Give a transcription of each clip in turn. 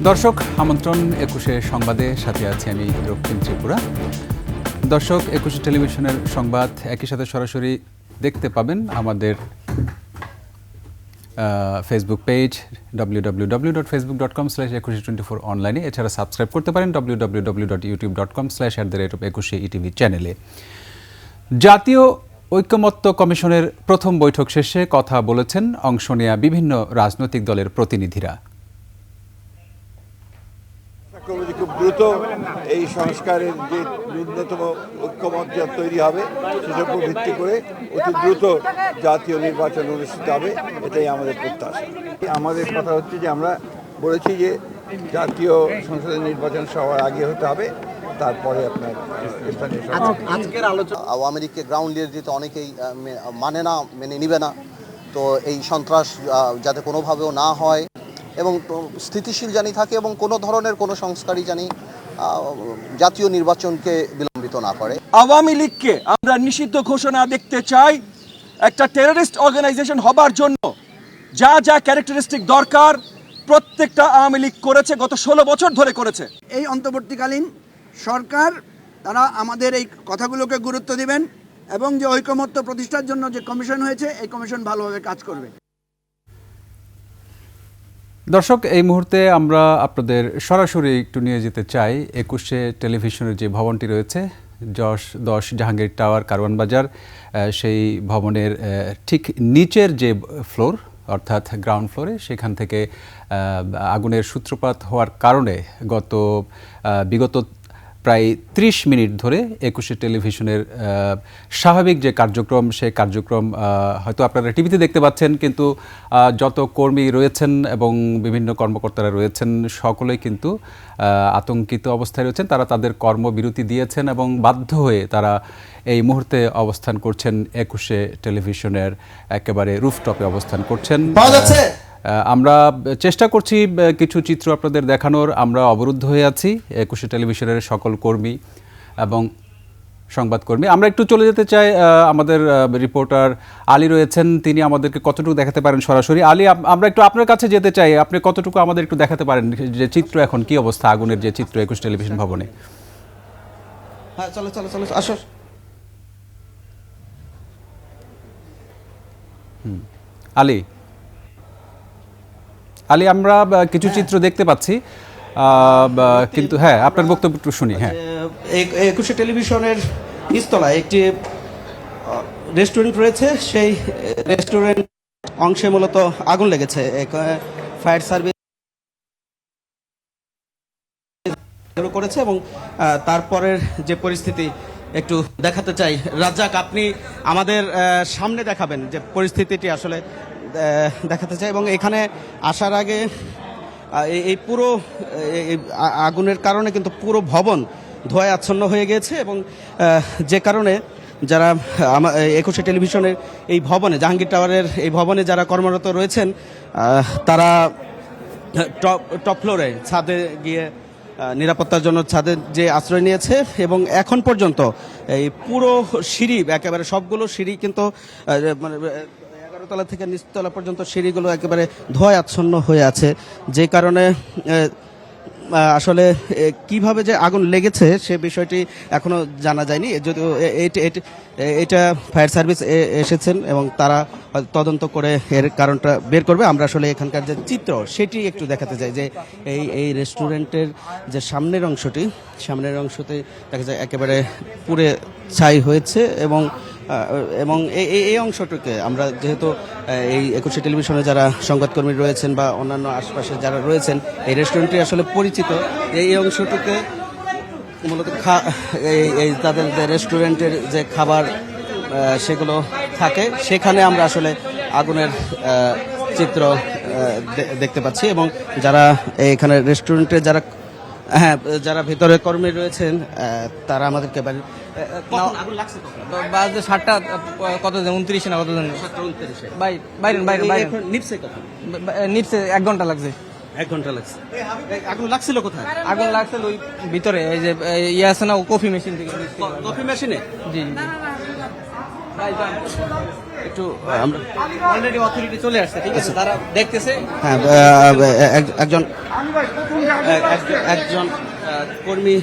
দর্শক আমন্ত্রণ ২১শে সংবাদে, সাথে আছি আমি রক্তিম ত্রিপুরা। দর্শক ২১শে টেলিভিশনের সংবাদ একই সাথে সরাসরি দেখতে পাবেন আমাদের ফেসবুক পেজ www.facebook.com/2124 অনলাইনে। এছাড়া সাবস্ক্রাইব করতে পারেন www.youtube.com/@21ETV চ্যানেলে। জাতীয় ঐকমত্য কমিশনের প্রথম বৈঠক শেষে কথা বলেছেন অংশ নেয়া বিভিন্ন রাজনৈতিক দলের প্রতিনিধিরা। খুব দ্রুত এই সংস্কারের যে ন্যূনতম ঐক্যমত তৈরি হবে সেটার উপর ভিত্তি করে অতি দ্রুত জাতীয় নির্বাচন অনুষ্ঠিত হবে, এটাই আমাদের প্রত্যাশা। আমাদের কথা হচ্ছে যে আমরা বলেছি যে জাতীয় সংসদের নির্বাচন সবার আগে হতে হবে, তারপরে আপনার স্থানীয় আজকের আলোচনা আওয়ামী লীগকে গ্রাউন্ড লিডার দিতে অনেকেই মেনে নিবে না। তো এই সন্ত্রাস যাতে কোনোভাবেও না হয় এবং স্থিতিশীল জানি থাকে এবং কোনো ধরনের কোনো সংস্কারই জানি জাতীয় নির্বাচনকে বিলম্বিত না করে। আওয়ামী লীগকে আমরা নিষিদ্ধ ঘোষণা দেখতে চাই। একটা টেররিস্ট অর্গানাইজেশন হবার জন্য যা যা ক্যারেক্টারিস্টিক দরকার প্রত্যেকটা আওয়ামী লীগ করেছে, গত 16 বছর ধরে করেছে। এই অন্তর্বর্তীকালীন সরকার তারা আমাদের এই কথাগুলোকে গুরুত্ব দিবেন এবং যে ঐকমত্য প্রতিষ্ঠার জন্য যে কমিশন হয়েছে এই কমিশন ভালোভাবে কাজ করবে। দর্শক, এই মুহূর্তে আমরা আপনাদের সরাসরি একটু নিয়ে যেতে চাই ২১শে টেলিভিশনের যে ভবনটি রয়েছে 10 জাহাঙ্গীর টাওয়ার, কারওয়ান বাজার, সেই ভবনের ঠিক নিচের যে ফ্লোর অর্থাৎ গ্রাউন্ড ফ্লোরে, সেখান থেকে আগুনের সূত্রপাত হওয়ার কারণে বিগত প্রায় 30 মিনিট ধরে ২১শে টেলিভিশনের স্বাভাবিক যে কার্যক্রম, সেই কার্যক্রম হয়তো আপনারা টিভিতে দেখতে পাচ্ছেন, কিন্তু যত কর্মী রয়েছেন এবং বিভিন্ন কর্মকর্তারা রয়েছেন সকলেই কিন্তু আতঙ্কিত অবস্থায় রয়েছেন। তারা তাদের কর্মবিরতি দিয়েছেন এবং বাধ্য হয়ে তারা এই মুহূর্তে অবস্থান করছেন ২১শে টেলিভিশনের একেবারে রুফটপে অবস্থান করছেন। আমরা চেষ্টা করছি কিছু চিত্র আপনাদের দেখানোর। আমরা অবরুদ্ধ হয়ে আছি ২১শে টেলিভিশনের সকল কর্মী এবং সংবাদকর্মী। আমরা একটু চলে যেতে চাই, আমাদের রিপোর্টার আলী রয়েছেন, তিনি আমাদেরকে কতটুকু দেখাতে পারেন সরাসরি। আলী, আমরা একটু আপনার কাছে যেতে চাই, আপনি কতটুকু আমাদের একটু দেখাতে পারেন যে চিত্র এখন কি অবস্থা, আগুনের যে চিত্র ২১ টেলিভিশন ভবনে। হ্যাঁ, চলো আসো। আলী, আমরা কিছু চিত্র দেখতে পাচ্ছি, কিন্তু হ্যাঁ, আপনার বক্তব্য একটু শুনি। হ্যাঁ, ২১শে টেলিভিশনের নিচতলায় একটি রেস্টুরেন্ট রয়েছে, সেই রেস্টুরেন্ট অংশে মূলত আগুন লেগেছে। ফায়ার সার্ভিস করেছে এবং তারপরের যে পরিস্থিতি একটু দেখাতে চাই। রাজ্জাক, আপনি আমাদের সামনে দেখাবেন যে পরিস্থিতিটি আসলে দেখাতে চাই। এবং এখানে আসার আগে এই পুরো আগুনের কারণে কিন্তু পুরো ভবন ধোঁয়ায় আচ্ছন্ন হয়ে গিয়েছে এবং যে কারণে যারা ২১শে টেলিভিশনের এই ভবনে, জাহাঙ্গীর টাওয়ারের এই ভবনে যারা কর্মরত রয়েছেন, তারা টপ ফ্লোরে ছাদে গিয়ে নিরাপত্তার জন্য ছাদে যে আশ্রয় নিয়েছে এবং এখন পর্যন্ত এই পুরো সিঁড়ি, একেবারে সবগুলো সিঁড়ি কিন্তু মানে 11 তলা থেকে নিচতলা পর্যন্ত সিঁড়িগুলো একেবারে ধোঁয়ায় আচ্ছন্ন হয়ে আছে, যে কারণে আসলে কিভাবে যে আগুন লেগেছে সে বিষয়টি এখনো জানা যায়নি। যদিও এটা ফায়ার সার্ভিস এসেছেন এবং তারা তদন্ত করে এর কারণটা বের করবে। আমরা আসলে এখানকার যে চিত্র সেটি একটু দেখাতে চাই যে এই রেস্টুরেন্টের যে সামনের অংশতে দেখা যায় একেবারে পুড়ে ছাই হয়েছে এবং এই অংশটুকে আমরা যেহেতু এই ২১শে টেলিভিশনে যারা সংবাদকর্মী রয়েছেন বা অন্যান্য আশপাশে যারা রয়েছেন, এই রেস্টুরেন্টটি আসলে পরিচিত। এই অংশটুকে মূলত এই তাদের যে রেস্টুরেন্টের যে খাবার সেগুলো থাকে, সেখানে আমরা আসলে আগুনের চিত্র দেখতে পাচ্ছি এবং যারা এখানে রেস্টুরেন্টে যারা ভিতরে কর্মী রয়েছেন তারা আমাদেরকে আগুন লাগছে বাজে 7টা কত 29 না কত জন 7:29 বাইরে নিপসে কখন নিপসে 1 ঘন্টা লাগছে। 1 ঘন্টা লাগছে। আগুন লাগছিল কোথায়? আগুন লাগছিল ওই ভিতরে, এই যে ইয়ে আছে না, কফি মেশিন থেকে। কফি মেশিনে? জি। একটু আমরা অলরেডি অথরিটি চলে আসছে, ঠিক আছে, তারা দেখতেছে। হ্যাঁ, একজন একজন কর্মী,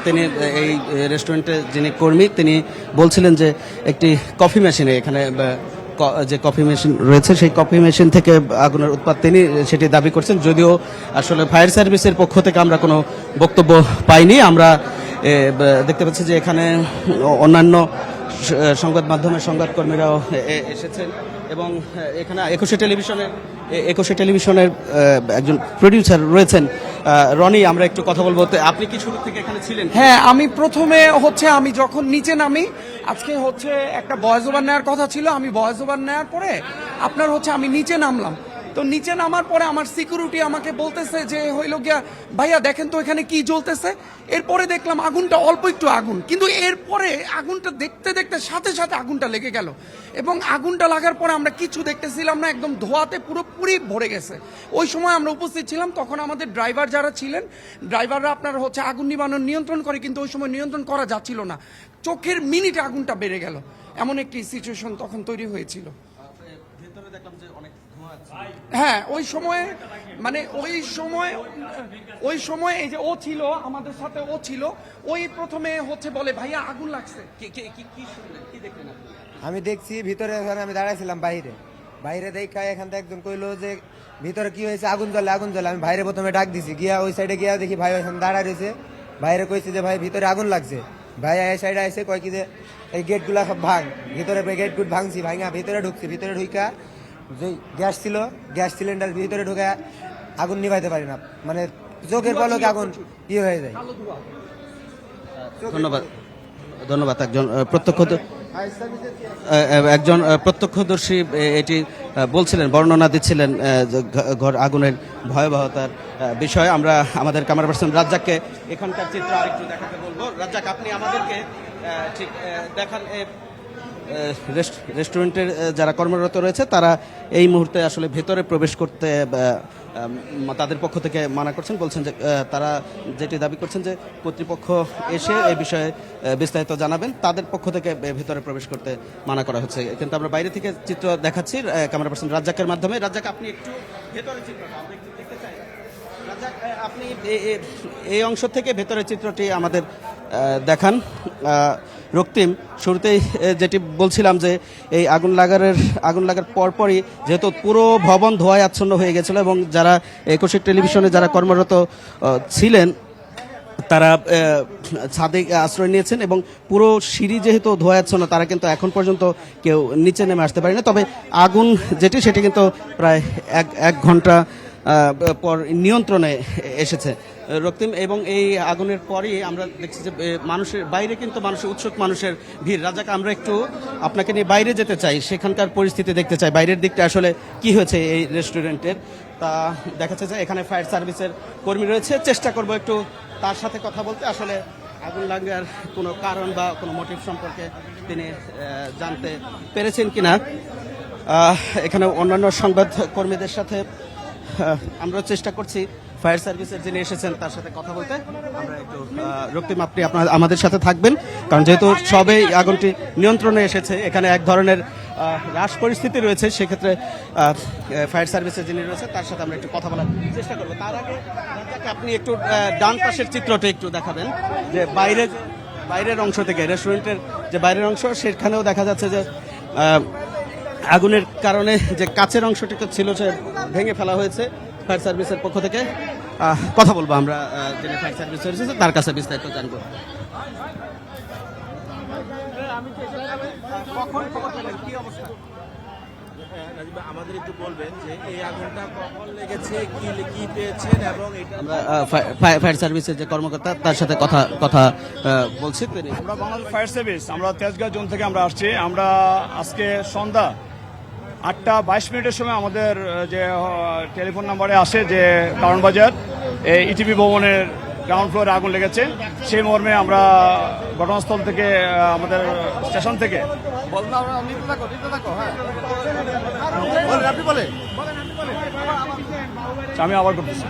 তিনি এই রেস্টুরেন্টে যিনি কর্মী, তিনি বলছিলেন যে একটি কফি মেশিনে এখানে যে কফি মেশিন রয়েছে সেই কফি মেশিন থেকে আগুনের উৎপাত তিনি সেটি দাবি করছেন। যদিও আসলে ফায়ার সার্ভিসের পক্ষ থেকে আমরা কোনো বক্তব্য পাইনি। আমরা দেখতে পাচ্ছি যে এখানে অন্যান্য সংবাদ মাধ্যমের সংবাদকর্মীরাও এসেছেন এবং এখানে একুশে টেলিভিশনের একজন প্রডিউসার রয়েছেন রনি। আমরা একটু কথা বলবো। আপনি কি শুরু থেকে এখানে ছিলেন? হ্যাঁ, আমি প্রথমে আমি যখন নিচে নামি, আজকে একটা ভয়েস ওভার নেওয়ার কথা ছিল, আমি ভয়েস ওভার নেওয়ার পরে আমি নিচে নামলাম। তো নিচে নামার পরে আমার সিকিউরিটি আমাকে বলতেছে যে হইল গিয়া ভাইয়া দেখেন তো এখানে কি জ্বলতেছে। এরপরে দেখলাম আগুনটা অল্প একটু আগুন, কিন্তু এরপরে আগুনটা দেখতে দেখতে সাথে সাথে আগুনটা লেগে গেল এবং আগুনটা লাগার পরে আমরা কিছু দেখতেছিলাম না, একদম ধোঁয়াতে পুরোপুরি ভরে গেছে। ওই সময় আমরা উপস্থিত ছিলাম, তখন আমাদের ড্রাইভার যারা ছিলেন, ড্রাইভাররা আগুন নিবানোর নিয়ন্ত্রণ করে, কিন্তু ওই সময় নিয়ন্ত্রণ করা যাচ্ছিল না। চোখের মিনিটে আগুনটা বেড়ে গেল, এমন একটি সিচুয়েশন তখন তৈরি হয়েছিল। হ্যাঁ, ওই সময় এই যে ও ছিল আমাদের সাথে, ও ছিল, ওই প্রথমে বলে ভাইয়া আগুন লাগছে। আমি দেখছি ভিতরে, আমি দাঁড়াইছিলাম বাইরে দেখা এখান থেকে একজন কইলো যে ভিতরে কি হয়েছে, আগুন জ্বলে। আমি বাইরে প্রথমে ডাক দিছি, গিয়া ওই সাইডে গিয়া দেখি ভাই ওইখানে দাঁড়ায় রয়েছে। বাইরে কইছি যে ভাই ভিতরে আগুন লাগছে। ভাই এই সাইডে আইসে কয় কি যে এই গেটগুলা সব ভাঙ। ভিতরে গেট ভাঙছি, ভাঙা ভিতরে ঢুকছি। ভিতরে ঢুকা যে গ্যাস সিলিন্ডার ভিতরে ঢুকে আগুন নিভাইতে পারি না, মানে চোখের পলকে আগুন হয়ে যায়। ধন্যবাদ। একজন প্রত্যক্ষদর্শী এটি বলছিলেন, বর্ণনা দিচ্ছিলেন ঘর আগুনের ভয়াবহতার বিষয়ে। আমরা আমাদের ক্যামেরা পার্সন রাজ্জাককে এখানকার চিত্র আরেকটু দেখাতে বলবো। রাজ্জাক, আপনি আমাদেরকে ঠিক দেখান রেস্টুরেন্টের যারা কর্মরত রয়েছে তারা এই মুহূর্তে আসলে ভেতরে প্রবেশ করতে তাদের পক্ষ থেকে মানা করছেন। বলছেন যে তারা যেটি দাবি করছেন যে কর্তৃপক্ষ এসে এই বিষয়ে বিস্তারিত জানাবেন, তাদের পক্ষ থেকে ভেতরে প্রবেশ করতে মানা করা হচ্ছে। কিন্তু আমরা বাইরে থেকে চিত্র দেখাচ্ছি ক্যামেরা পার্সন রাজ্জাকের মাধ্যমে। রাজ্জাক, আপনি একটু ভেতরে চিত্রটা আমরা একটু দেখতে চাই। রাজ্জাক, আপনি এই অংশ থেকে ভেতরের চিত্রটি আমাদের দেখান। রক্তিম, শুরুতেই যেটি বলছিলাম যে এই আগুন লাগার পরপরই যেহেতু পুরো ভবন ধোঁয়ায় আচ্ছন্ন হয়ে গেছিল এবং যারা একুশে টেলিভিশনে যারা কর্মরত ছিলেন তারা ছাদে আশ্রয় নিয়েছেন এবং পুরো সিঁড়ি যেহেতু ধোঁয়াচ্ছন্ন, তারা কিন্তু এখন পর্যন্ত কেউ নিচে নেমে আসতে পারেনি। তবে আগুন সেটি কিন্তু প্রায় এক ঘন্টা পর নিয়ন্ত্রণে এসেছে রক্তিম। এবং এই আগুনের পরই আমরা দেখছি যে উৎসুক মানুষের ভিড়। রাজাকে আমরা একটু আপনাকে নিয়ে বাইরে যেতে চাই, সেখানকার পরিস্থিতি দেখতে চাই, বাইরের দিকটা আসলে কি হয়েছে এই রেস্টুরেন্টের তা দেখাচ্ছে। যে এখানে ফায়ার সার্ভিসের কর্মী রয়েছে, চেষ্টা করব একটু তার সাথে কথা বলতে, আসলে আগুন লাগার কোনো কারণ বা কোনো মোটিভ সম্পর্কে তিনি জানতে পেরেছেন কিনা। এখানে অন্যান্য সংবাদ কর্মীদের সাথে আমরা চেষ্টা করছি ফায়ার সার্ভিসের যিনি এসেছেন তার সাথে কথা বলতে। আমরা একটু রক্তিম, আপনি আমাদের সাথে থাকবেন, কারণ যেহেতু সবেই আগুনটি নিয়ন্ত্রণে এসেছে, এখানে এক ধরনের হ্রাস পরিস্থিতি রয়েছে, সেক্ষেত্রে ফায়ার সার্ভিসের যিনি রয়েছে তার সাথে আমরা একটু কথা বলার চেষ্টা করবো। তার আগে আপনি একটু ডান পাশের চিত্রটা একটু দেখাবেন, যে বাইরের অংশ থেকে রেস্টুরেন্টের যে বাইরের অংশ, সেখানেও দেখা যাচ্ছে যে আগুনের কারণে যে কাচের অংশটি ছিল সে ভেঙে ফেলা হয়েছে। ফায়ার সার্ভিসের পক্ষ থেকে কথা বলবো আমরা, যিনি ফায়ার সার্ভিস এসেছে তার কাছে বিস্তারিত জানবো। আমাদের একটু বলবেন যে এই আগুনটা কখন লেগেছে, কি পেয়েছেন, এবং আমরা ফায়ার সার্ভিসের যে কর্মকর্তা তার সাথে কথা বলছি। আমরা বাংলাদেশ ফায়ার সার্ভিস, আমরা তেজগাঁও জোন থেকে আমরা আসছি। আমরা আজকে সন্ধ্যা 8:22 সময় আমাদের যে টেলিফোন নাম্বারে আসে যে কারণ বাজার ইটিভি ভবনের গ্রাউন্ড ফ্লোরে আগুন লেগেছে, সেই মর্মে আমরা ঘটনাস্থল থেকে আমাদের স্টেশন থেকে আমি আবার করতেছি।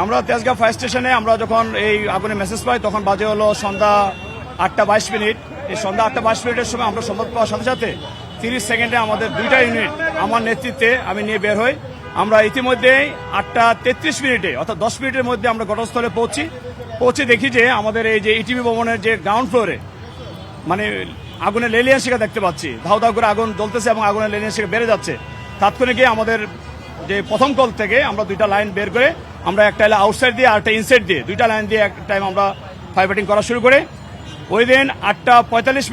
আমরা তেজগাঁও ফায়ার স্টেশনে আমরা যখন এই আগুনের মেসেজ পাই তখন বাজে হলো সন্ধ্যা 8:22। এই সন্ধ্যা 8:22 সময় আমরা সংবাদ পাওয়ার সাথে সাথে 30 সেকেন্ডে আমাদের 2টা ইউনিট আমার নেতৃত্বে আমি নিয়ে বের হই। আমরা ইতিমধ্যেই 8:33 অর্থাৎ 10 মিনিটের মধ্যে আমরা ঘটনাস্থলে পৌঁছে দেখি যে আমাদের এই যে ইটিভি ভবনের যে গ্রাউন্ড ফ্লোরে মানে আগুনের লেলিয়ান শিখা দেখতে পাচ্ছি, ধাউ ধাউ করে আগুন জ্বলতেছে এবং আগুনের লেলিয়ান শিখা বেড়ে যাচ্ছে। তাৎক্ষণিক আমাদের যে প্রথম কল থেকে আমরা 2টা লাইন বের করে আমরা একটা আউটসাইড দিয়ে আর একটা ইনসাইড দিয়ে 2টা লাইন দিয়ে এক টাইম আমরা ফায়ার ফাইটিং করা শুরু করে ওই দিন 8:45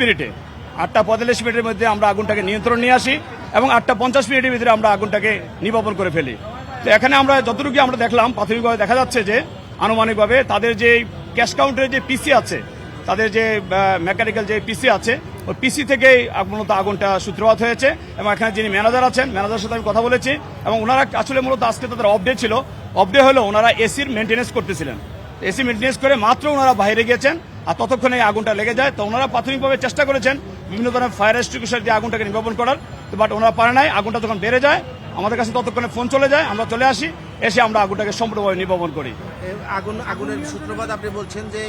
মিনিটের মধ্যে আমরা আগুনটাকে নিয়ন্ত্রণ নিয়ে আসি এবং 8:50 মিনিটের ভিতরে আমরা আগুনটাকে নির্বাপন করে ফেলি। তো এখানে আমরা যতটুকু আমরা দেখলাম প্রাথমিকভাবে দেখা যাচ্ছে যে আনুমানিকভাবে তাদের যে ক্যাশ কাউন্টারের যে পিসি আছে, তাদের যে মেকানিক্যাল যে পিসি আছে ওই পিসি থেকেই মূলত আগুনটা সূত্রপাত হয়েছে। এবং এখানে যিনি ম্যানেজার আছেন, ম্যানেজারের সাথে আমি কথা বলেছি এবং ওনারা আসলে মূলত আজকে তাদের অফ ডে ছিল। অফ ডে হলো ওনারা এসির মেনটেন্যান্স করতেছিলেন, এসি মেনটেন্যান্স করে মাত্র ওনারা বাইরে গিয়েছেন আর ততক্ষণে আগুনটা লেগে যায়। তো ওনারা প্রাথমিকভাবে চেষ্টা করেছেন বিভিন্ন ধরনের ফায়ার এক্সটিংগুইশার দিয়ে আগুনটাকে নির্বাপন করার, বাট ওনারা পারে নাই। আগুনটা তখন বেড়ে যায়, আমাদের কাছে ততক্ষণে ফোন চলে যায়, আমরা চলে আসি, এসে আমরা আগুনটাকে সম্পূর্ণভাবে নির্বাপন করি। আগুনের সূত্রপাত আপনি বলছেন যে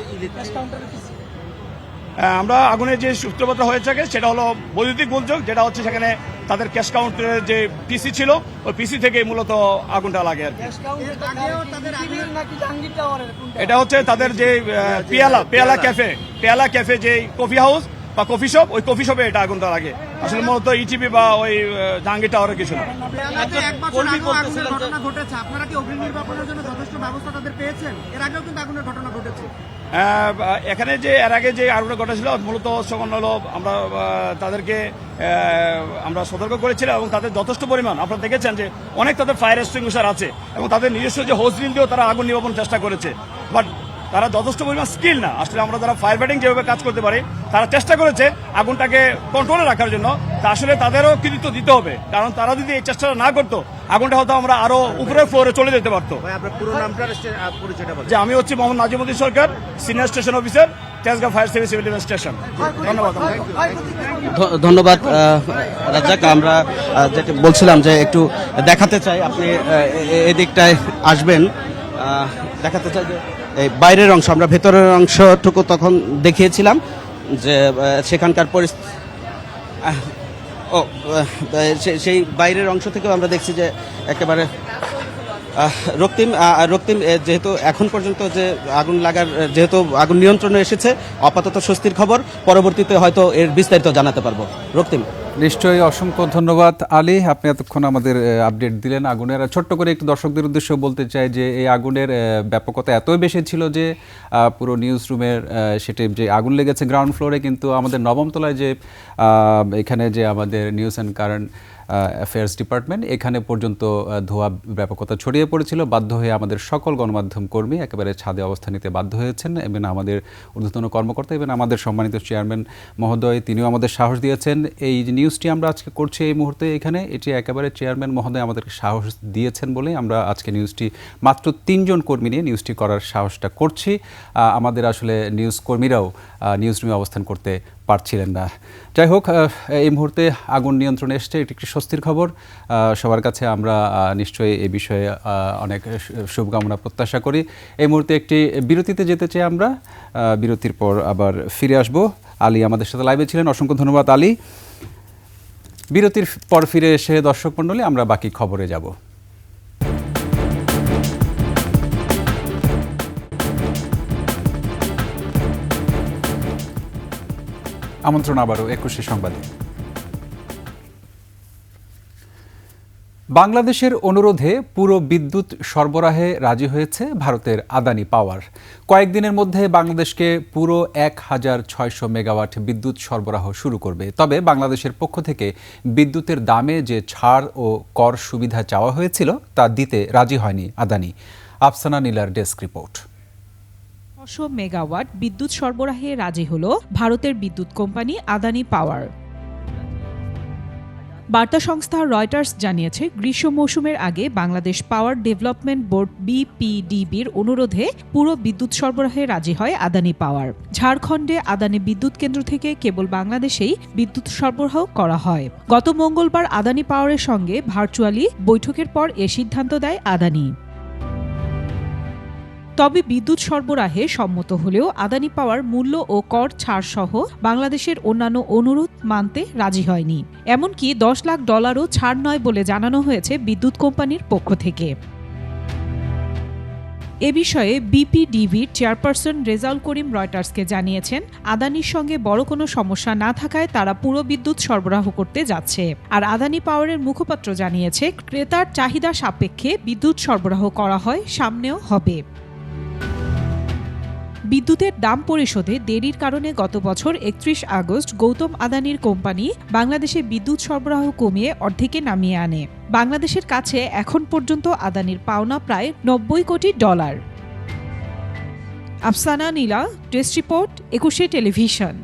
আমরা আগুনের যে সূত্রপাত হয়ে থাকে সেটা হলো বৈদ্যুতিক গোলযোগ, যেটা হচ্ছে সেখানে তাদের ক্যাশ কাউন্টারের যে পিসি ছিল ওই পিসি থেকে মূলত আগুনটা লাগে আর কি। এটা হচ্ছে তাদের যে পেয়ালা ক্যাফে যে কফি হাউস বা কফি শপ, ওই কফি শপে এটা আগুনটা লাগে। আসলে মূলত ইটিভি বা ওই জাহাঙ্গীর টাওয়ারের কিছু না। আপনারা কি অগ্নি নির্বাপনের জন্য যথেষ্ট ব্যবস্থা তাদের পেয়েছেন? এর আগেও কিন্তু আগুনের ঘটনা ঘটেছে। এখানে যে এর আগে যে আগুনটা ঘটেছিল মূলত তখন হলো আমরা তাদেরকে আমরা সতর্ক করেছিলাম এবং তাদের যথেষ্ট পরিমাণ আপনারা দেখেছেন যে অনেক তাদের ফায়ার এক্সটিংগুইশার আছে এবং তাদের নিজস্ব যে হোস ড্রিল দিয়েও তারা আগুন নির্বাপন চেষ্টা করেছে, বাট তারা যথেষ্ট পরিমাণ স্কিল না। আসলে আমরা যারা ফায়ার ফাইটিং যেভাবে কাজ করতে পারি তারা চেষ্টা করেছে আগুনটাকে কন্ট্রোলে রাখার জন্য। তা আসলে তাদেরও কৃতিত্ব দিতে হবে, কারণ তারা যদি এই চেষ্টাটা না করতো আগুনটা হয়তো আমরা আরো উপরের ফ্লোরে চলে যেতে পারতো। যে আমি হচ্ছে Mohammad Nazimuddin Sarkar, senior station officer, Tejgaon fire service civil defence station. ধন্যবাদ। ধন্যবাদ রাজ্জাক। আমরা যেটা বলছিলাম যে একটু দেখাতে চাই, আপনি এদিকটায় আসবেন, দেখাতে চাই যে এই বাইরের অংশ, আমরা ভেতরের অংশটুকু তখন দেখিয়েছিলাম যে সেখানকার পরিস্থিতি, সেই বাইরের অংশ থেকেও আমরা দেখছি যে একেবারে রক্তিম যেহেতু এখন পর্যন্ত যে আগুন লাগার যেহেতু আগুন নিয়ন্ত্রণে এসেছে, আপাতত স্বস্তির খবর, পরবর্তীতে হয়তো এর বিস্তারিত জানাতে পারবো। রক্তিম, নিশ্চয়ই, অসংখ্য ধন্যবাদ আলী, আপনি এতক্ষণ আমাদের আপডেট দিলেন আগুনের। ছোট্ট করে একটু দর্শকদের উদ্দেশ্যে বলতে চাই যে এই আগুনের ব্যাপকতা এতই বেশি ছিল যে পুরো নিউজ রুমের সেটি যে আগুন লেগেছে গ্রাউন্ড ফ্লোরে, কিন্তু আমাদের নবম তলায় যে এখানে যে আমাদের news and current affairs department, এখানে পর্যন্ত ধোঁয়া ব্যাপকতা ছড়িয়ে পড়েছিল। বাধ্য হয়ে আমাদের সকল গণমাধ্যম কর্মী একেবারে ছাদে অবস্থান নিতে বাধ্য হয়েছেন এবং আমাদের ঊর্ধ্বতন কর্মকর্তা এবং আমাদের সম্মানিত চেয়ারম্যান মহোদয়, তিনিও আমাদের সাহস দিয়েছেন। এই যে নিউজটি আমরা আজকে করছি এই মুহূর্তে এখানে, এটি একেবারে চেয়ারম্যান মহোদয় আমাদেরকে সাহস দিয়েছেন বলেই আমরা আজকে নিউজটি মাত্র 3 জন কর্মী নিয়ে নিউজটি করার সাহসটা করছি। আমাদের আসলে নিউজ কর্মীরাও নিউজ রুমে অবস্থান করতে পারছিলেন না। যাই হোক, এই মুহূর্তে আগুন নিয়ন্ত্রণে এসছে, এটি একটি স্বস্তির খবর। সবার কাছে আমরা নিশ্চয়ই এই বিষয়ে অনেক শুভকামনা প্রত্যাশা করি। এই মুহূর্তে একটি বিরতিতে যেতে চাই আমরা, বিরতির পর আবার ফিরে আসব। আলী আমাদের সাথে লাইভে ছিলেন, অসংখ্য ধন্যবাদ আলী। বিরতির পর ফিরে এসে দর্শক মণ্ডলী আমরা বাকি খবরে যাব। আমন্ত্রণ আবারও 21 সংবাদে। বাংলাদেশের অনুরোধে পুরো বিদ্যুৎ সরবরাহে রাজি হয়েছে ভারতের আদানি পাওয়ার। কয়েকদিনের মধ্যে বাংলাদেশকে পুরো 1600 মেগাওয়াট বিদ্যুৎ সরবরাহ শুরু করবে। তবে বাংলাদেশের পক্ষ থেকে বিদ্যুতের দামে যে ছাড় ও কর সুবিধা চাওয়া হয়েছিল তা দিতে রাজি হয়নি আদানি। আফসানা নীলার ডেস্ক রিপোর্ট। 600 মেগাওয়াট বিদ্যুৎ সরবরাহে রাজি হল ভারতের বিদ্যুৎ কোম্পানি আদানি পাওয়ার। বার্তা সংস্থা রয়টার্স জানিয়েছে, গ্রীষ্ম মৌসুমের আগে বাংলাদেশ পাওয়ার ডেভেলপমেন্ট বোর্ড BPDBর অনুরোধে পুরো বিদ্যুৎ সরবরাহে রাজি হয় আদানি পাওয়ার। ঝাড়খণ্ডে আদানি বিদ্যুৎ কেন্দ্র থেকে কেবল বাংলাদেশেই বিদ্যুৎ সরবরাহ করা হয়। গত মঙ্গলবার আদানি পাওয়ারের সঙ্গে ভার্চুয়ালি বৈঠকের পর এ সিদ্ধান্ত দেয় আদানি। তবে বিদ্যুৎ সরবরাহে সম্মত হলেও আদানি পাওয়ার মূল্য ও কর ছাড় সহ বাংলাদেশের অন্যান্য অনুরোধ মানতে রাজি হয়নি। এমনকি $10 লাখ ছাড় নয় বলে জানানো হয়েছে বিদ্যুৎ কোম্পানির পক্ষ থেকে। এ বিষয়ে বিপিডিবির চেয়ারপারসন রেজাউল করিম রয়টার্সকে জানিয়েছেন, আদানির সঙ্গে বড় কোনো সমস্যা না থাকায় তারা পুরো বিদ্যুৎ সরবরাহ করতে যাচ্ছে। আর আদানি পাওয়ারের মুখপাত্র জানিয়েছে, ক্রেতার চাহিদা সাপেক্ষে বিদ্যুৎ সরবরাহ করা হয়, সামনেও হবে। বিদ্যুতের দাম পরিশোধে দেরির কারণে গত বছর 31 আগস্ট গৌতম আদানির কোম্পানি বাংলাদেশে বিদ্যুৎ সরবরাহ কমিয়ে অর্ধেকে নামিয়ে আনে। বাংলাদেশের কাছে এখন পর্যন্ত আদানির পাওনা প্রায় $90 কোটি। আফসানা নীলা, ডেস্ক রিপোর্ট, 21 টেলিভিশন।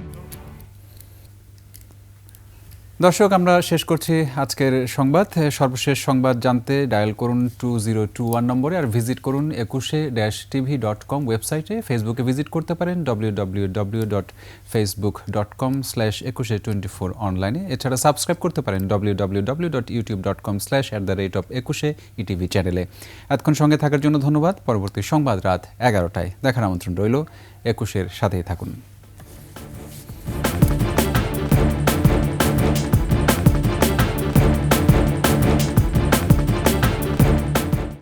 দর্শক, আমরা শেষ করছি আজকের সংবাদ। সর্বশেষ সংবাদ জানতে ডায়াল করুন 2021 নম্বরে, আর ভিজিট করুন 21-tv.com ওয়েবসাইটে। ফেসবুকে ভিজিট করতে পারেন www.facebook.com/2124 অনলাইনে। এছাড়া সাবস্ক্রাইব করতে পারেন www.youtube.com/@21etv চ্যানেলে। এতক্ষণ সঙ্গে থাকার জন্য ধন্যবাদ। পরবর্তী সংবাদ রাত 11টায় দেখার আমন্ত্রণ রইল। 21-এর সাথেই থাকুন।